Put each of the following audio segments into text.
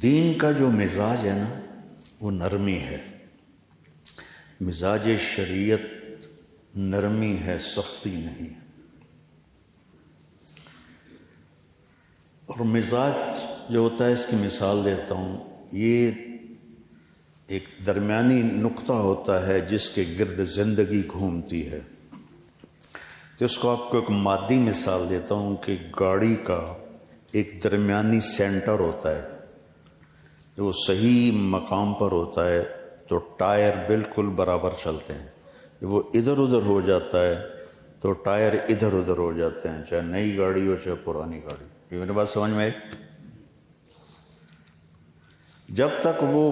دین کا جو مزاج ہے نا وہ نرمی ہے. مزاج شریعت نرمی ہے، سختی نہیں. اور مزاج جو ہوتا ہے، اس کی مثال دیتا ہوں. یہ ایک درمیانی نقطہ ہوتا ہے جس کے گرد زندگی گھومتی ہے. تو اس کو آپ کو ایک مادی مثال دیتا ہوں کہ گاڑی کا ایک درمیانی سینٹر ہوتا ہے. جو وہ صحیح مقام پر ہوتا ہے تو ٹائر بالکل برابر چلتے ہیں. جب وہ ادھر ادھر ہو جاتا ہے تو ٹائر ادھر ادھر ہو جاتے ہیں، چاہے نئی گاڑی ہو چاہے پرانی گاڑی. یہ میری بات سمجھ میں آئی؟ جب تک وہ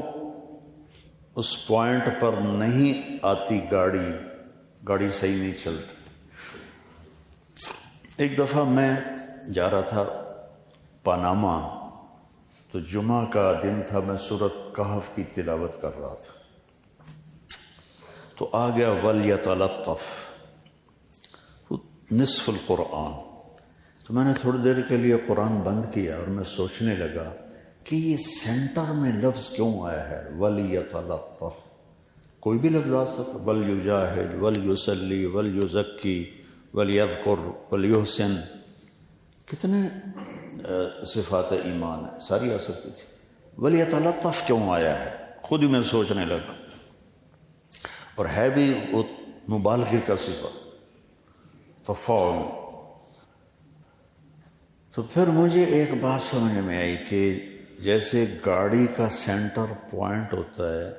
اس پوائنٹ پر نہیں آتی گاڑی صحیح نہیں چلتی. ایک دفعہ میں جا رہا تھا پاناما، تو جمعہ کا دن تھا، میں سورۃ کہف کی تلاوت کر رہا تھا. تو آ گیا وَلْيَتَلَطَّفْ نصف القرآن. تو میں نے تھوڑی دیر کے لیے قرآن بند کیا اور میں سوچنے لگا کہ یہ سینٹر میں لفظ کیوں آیا ہے وَلْيَتَلَطَّفْ. کوئی بھی لفظ آ سکتا، وَلْيُجَاهِدْ وَلْيُصَلِّ وَلْيُزَكِّي وَلْيَذْكُرْ وَلْيُحْسِنْ. کتنے صفات ایمان ہے، ساری آ سکتی تھی. وَلْيَتَلَطَّفْ کیوں آیا ہے، خود ہی میں سوچنے لگا. اور ہے بھی وہ مبالغے کا صفت، تفاعل. تو پھر مجھے ایک بات سمجھ میں آئی کہ جیسے گاڑی کا سینٹر پوائنٹ ہوتا ہے،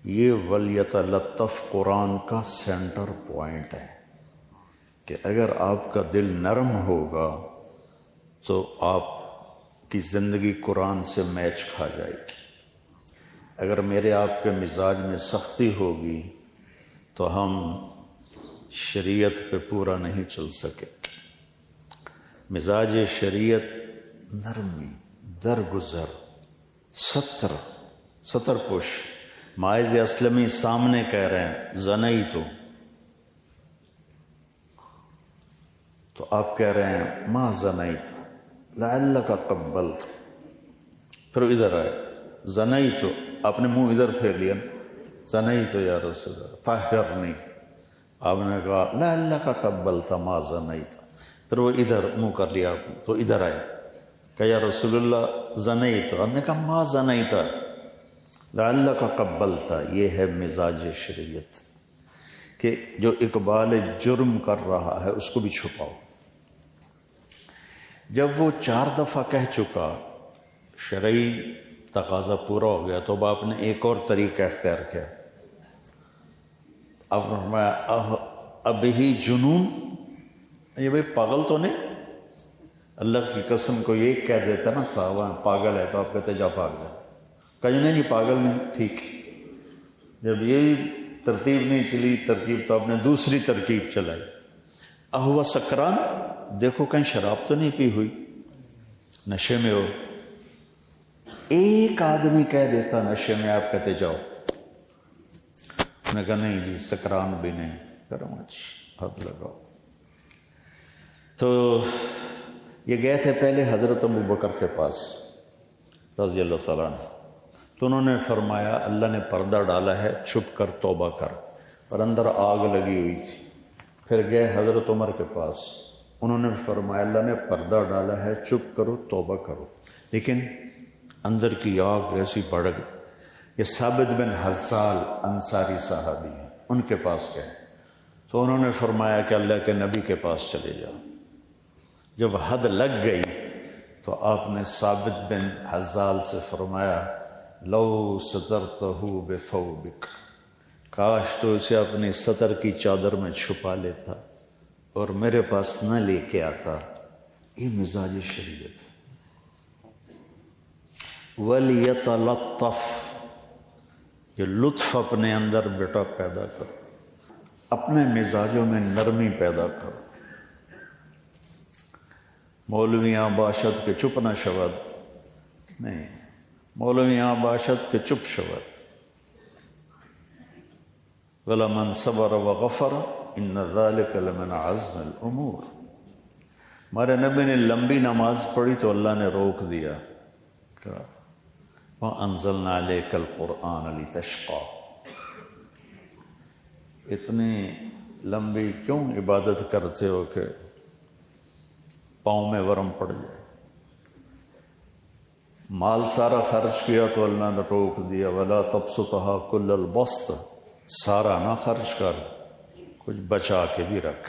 یہ وَلْيَتَلَطَّفْ قرآن کا سینٹر پوائنٹ ہے کہ اگر آپ کا دل نرم ہوگا تو آپ کی زندگی قرآن سے میچ کھا جائے گی. اگر میرے آپ کے مزاج میں سختی ہوگی تو ہم شریعت پہ پورا نہیں چل سکے. مزاج شریعت نرمی، درگزر، ستر پوش. ماعز اسلمی سامنے کہہ رہے ہیں زنئی تو آپ کہہ رہے ہیں ما زنیت لعلک قبلت. پھر ادھر آئے زنیت، آپ نے منہ ادھر پھیر لیا، زنیت یا رسول اللہ طہرنی. آپ نے کہا لعلک قبلت ما زنیت. پھر وہ ادھر منہ کر لیا آپ نے، تو ادھر آئے کہ یا رسول اللہ زنیت. آپ نے کہا ما زنیت لعلک قبلت. یہ ہے مزاج شریعت کہ جو اقبال جرم کر رہا ہے اس کو بھی چھپاؤ. جب وہ 4 دفعہ کہہ چکا، شرعی تقاضا پورا ہو گیا، تو آپ نے ایک اور طریقہ اختیار کیا. اب فرمایا اب ہی جنون، یہ بھائی پاگل تو نہیں. اللہ کی قسم کو یہ کہہ دیتا نا صحابہ پاگل ہے، تو آپ کہتے جا بھاگ جا. کہیں نہیں پاگل نہیں، ٹھیک. جب یہ ترتیب نہیں چلی ترکیب، تو آپ نے دوسری ترکیب چلائی. اہوا سکران، دیکھو کہیں شراب تو نہیں پی ہوئی، نشے میں ہو. ایک آدمی کہہ دیتا نشے میں، آپ کہتے جاؤ. میں کہا نہیں جی سکران بھی نہیں. کرو حد لگاؤ. تو یہ گئے تھے پہلے حضرت ابوبکر کے پاس رضی اللہ تعالیٰ عنہ. تو انہوں نے فرمایا اللہ نے پردہ ڈالا ہے، چھپ کر توبہ کر. اور اندر آگ لگی ہوئی تھی. پھر گئے حضرت عمر کے پاس، انہوں نے فرمایا اللہ نے پردہ ڈالا ہے، چپ کرو توبہ کرو. لیکن اندر کی آگ ایسی بڑھ گئی. یہ ثابت بن حزال انصاری صحابی ہیں، ان کے پاس گئے. تو انہوں نے فرمایا کہ اللہ کے نبی کے پاس چلے جاؤ. جب حد لگ گئی تو آپ نے ثابت بن حزال سے فرمایا لو سترتہ بثوبک، کاش تو اسے اپنی سطر کی چادر میں چھپا لیتا اور میرے پاس نہ لے کے آتا. یہ مزاج شریعت. وَلْيَتَلَطَّفْ، یہ لطف اپنے اندر بیٹا پیدا کرو، اپنے مزاجوں میں نرمی پیدا کرو. مولویاں باشد کے چپ نہ شود، نہیں، مولویاں باشد کے چپ شود. وَلَمَنْ صَبَرَ وَغَفَرَ إِنَّ ذَلِكَ لَمِنْ عَزْمِ الْأُمُورِ. ہمارے نبی نے لمبی نماز پڑھی تو اللہ نے روک دیا، کہا وَأَنزَلْنَا عَلَيْكَ الْقُرْآنَ لِتَشْقَى. اتنی لمبی کیوں عبادت کرتے ہو کہ پاؤں میں ورم پڑ جائے؟ مال سارا خرچ کیا تو اللہ نے روک دیا، وَلَا تَبْسُطْهَا كُلَّ الْبَسْطِ. سارا نہ خرچ کر، کچھ بچا کے بھی رکھ.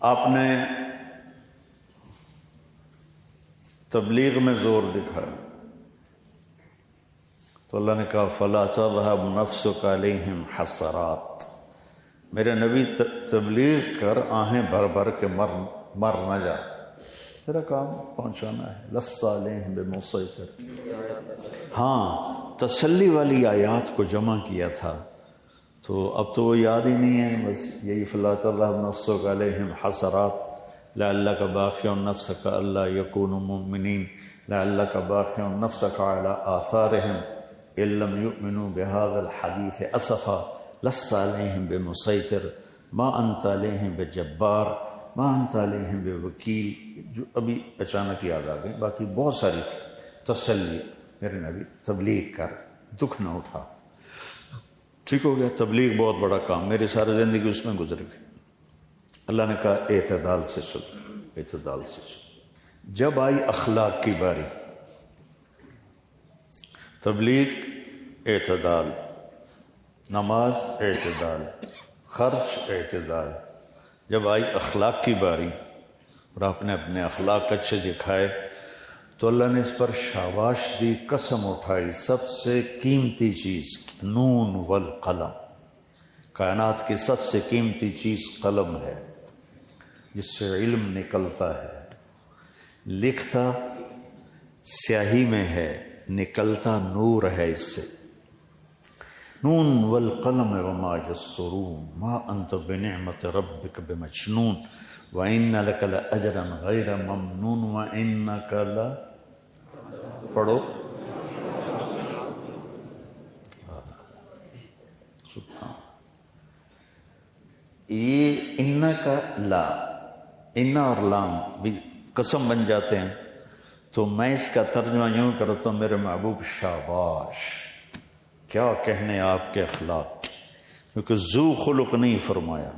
آپ نے تبلیغ میں زور دکھایا تو اللہ نے کہا فَلَا تَذْهَبْ نَفْسُكَ عَلَيْهِمْ حَسَرَاتٍ. میرے نبی تبلیغ کر، آہیں بھر بھر کے مر نہ جا، تیرا کام پہنچانا ہے. لَسَّ عَلَيْهِمْ بِمُصَيْطِرٍ. ہاں تسلی والی آیات کو جمع کیا تھا تو اب تو وہ یاد ہی نہیں ہے، بس یہی فَلَا تَذْهَبْ نَفْسُكَ عَلَيْهِمْ حَسَرَاتٍ لَعَلَّكَ بَاخِعٌ نَفْسَكَ أَلَّا يَكُونُوا مُؤْمِنِينَ لَعَلَّكَ بَاخِعٌ نَفْسَكَ عَلَىٰ آثَارِهِمْ إِن لَّمْ يُؤْمِنُوا بِهَٰذَا الْحَدِيثِ أَسَفًا لَسَّ عَلَيْهِمْ بِمُسَيْطِرٍ مَا أَنتَ عَلَيْهِمْ بِجَبَّارٍ مَا أَنتَ عَلَيْهِمْ بِوَكِيلٍ. جو ابھی اچانک یاد آ گئی، باقی بہت ساری تھی. تسلی، میرے نبی تبلیغ کر، دکھ نہ اٹھا. ٹھیک ہو گیا، تبلیغ بہت بڑا کام، میری ساری زندگی اس میں گزر گئی. اللہ نے کہا اعتدال سے چلو، اعتدال سے چلو. جب آئی اخلاق کی باری، تبلیغ اعتدال، نماز اعتدال، خرچ اعتدال. جب آئی اخلاق کی باری اور آپ نے اپنے اخلاق اچھے دکھائے تو اللہ نے اس پر شاباش دی، قسم اٹھائی. سب سے قیمتی چیز نون والقلم، کائنات کی سب سے قیمتی چیز قلم ہے، جس سے علم نکلتا ہے. لکھتا سیاہی میں ہے، نکلتا نور ہے اس سے. نون والقلم وما یسطرون ما انت بنعمت ربک بمجنون وان لک لاجرا غیر ممنون وانک پڑھو سبحان. یہ ان کا لا، ان اور لام بھی قسم بن جاتے ہیں. تو میں اس کا ترجمہ یوں کرتا ہوں، میرے محبوب شاباش، کیا کہنے آپ کے اخلاق. کیونکہ ذو خلق نہیں فرمایا.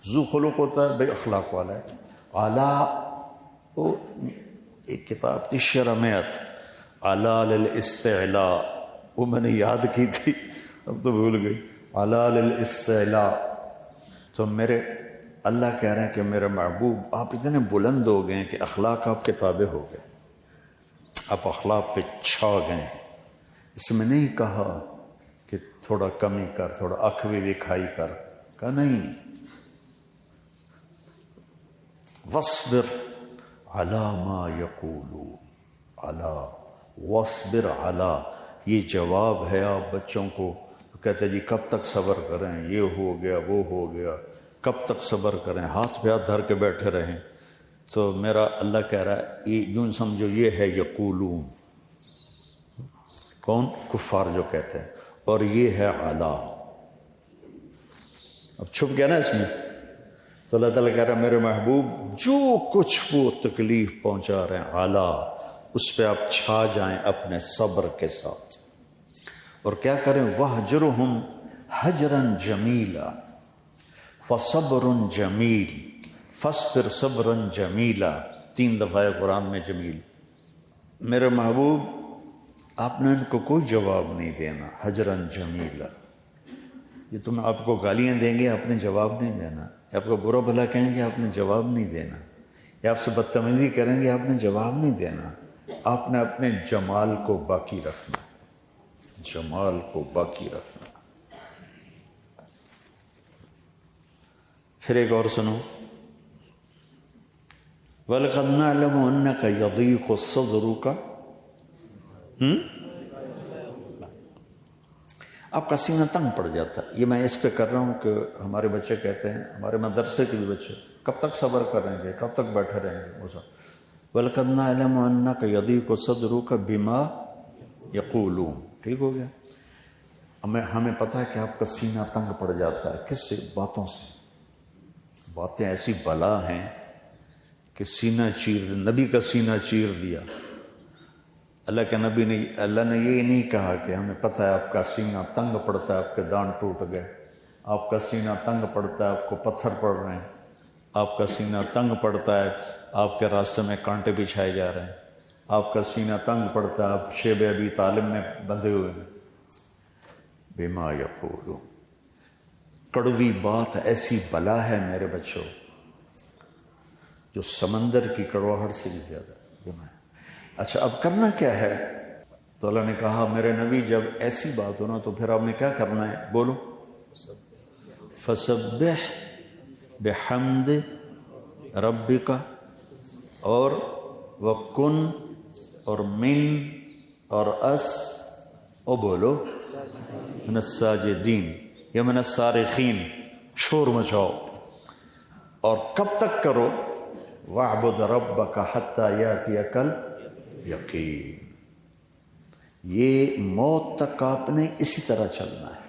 ذو خلق ہوتا ہے بے اخلاق والا ہے. اعلیٰ، ایک کتاب تھی شرمیت اعلیٰ للاستعلاء، وہ میں نے یاد کی تھی، اب تو بھول گئی. اعلیٰ للاستعلاء. تو میرے اللہ کہہ رہے ہیں کہ میرے محبوب آپ اتنے بلند ہو گئے کہ اخلاق آپ کے تابع ہو گئے، آپ اخلاق پہ چھا گئے. اس میں نہیں کہا کہ تھوڑا کمی کر، تھوڑا اکھوی بھی کھائی کر، کہا نہیں. وَاصْبِرْ عَلَىٰ مَا يَقُولُونَ، عَلَىٰ وَاصْبِرْ عَلَىٰ. یہ جواب ہے آپ بچوں کو. کہتے جی کب تک صبر کریں، یہ ہو گیا وہ ہو گیا، کب تک صبر کریں، ہاتھ پہ ہاتھ دھر کے بیٹھے رہیں. تو میرا اللہ کہہ رہا ہے یہ یوں سمجھو، یہ ہے یقولون. کون؟ کفار جو کہتے ہیں. اور یہ ہے اعلیٰ. اب چھپ گیا نا اس میں. تو اللہ تعالیٰ کہہ رہا ہے میرے محبوب جو کچھ وہ تکلیف پہنچا رہے ہیں اعلیٰ، اس پہ آپ چھا جائیں اپنے صبر کے ساتھ. اور کیا کریں؟ وَاهْجُرْهُمْ هَجْرًا جَمِيلًا فَصَبْرٌ جَمِيلٌ فَاصْبِرْ صَبْرًا جَمِيلًا. 3 دفعہ قرآن میں جمیل. میرے محبوب آپ نے ان کو کوئی جواب نہیں دینا. حجراً جمیلا، یہ تم آپ کو گالیاں دیں گے آپ نے جواب نہیں دینا، یا آپ کو برا بھلا کہیں گے آپ نے جواب نہیں دینا، یا آپ سے بدتمیزی کریں گے آپ نے جواب نہیں دینا. آپ نے اپنے جمال کو باقی رکھنا، جمال کو باقی رکھنا. پھر ایک اور سنو. وَلَقَدْ نَعْلَمُ أَنَّكَ يَضِيقُ صَدْرُكَ. آپ کا سینہ تنگ پڑ جاتا ہے. یہ میں اس پہ کر رہا ہوں کہ ہمارے بچے کہتے ہیں، ہمارے مدرسے کے بھی بچے، کب تک صبر کریں گے، کب تک بیٹھے رہیں گے. وَلَقَدْ نَعْلَمُ أَنَّكَ يَضِيقُ صَدْرُكَ بِمَا يَقُولُونَ. ٹھیک ہو گیا. ہمیں پتہ ہے کہ آپ کا سینہ تنگ پڑ جاتا ہے. کس سے؟ باتوں سے. باتیں ایسی بلا ہیں کہ سینہ چیر، نبی کا سینہ چیر دیا. اللہ کے نبی نے، اللہ نے یہ نہیں کہا کہ ہمیں پتہ ہے آپ کا سینہ تنگ پڑتا ہے، آپ کے دان ٹوٹ گئے، آپ کا سینہ تنگ پڑتا ہے، آپ کو پتھر پڑ رہے ہیں، آپ کا سینہ تنگ پڑتا ہے، آپ کے راستے میں کانٹے بچھائے جا رہے ہیں، آپ کا سینہ تنگ پڑتا ہے، آپ شیب ابی طالب میں بندھے ہوئے ہیں. بما یقولون، کڑوی بات ایسی بلا ہے میرے بچوں جو سمندر کی کڑواہٹ سے بھی زیادہ گناہ ہے. اچھا اب کرنا کیا ہے؟ تو اللہ نے کہا میرے نبی جب ایسی بات ہو نا تو پھر آپ نے کیا کرنا ہے؟ بولو. فسبح بحمد ربک، اور وکن، اور من، اور اس، او بولو من الساجدین یا من الصارخین، شور مچاؤ. اور کب تک کرو؟ وَاعْبُدْ رَبَّكَ حَتَّى يَأْتِيَكَ الْيَقِينُ. یہ موت تک آپ نے اسی طرح چلنا ہے.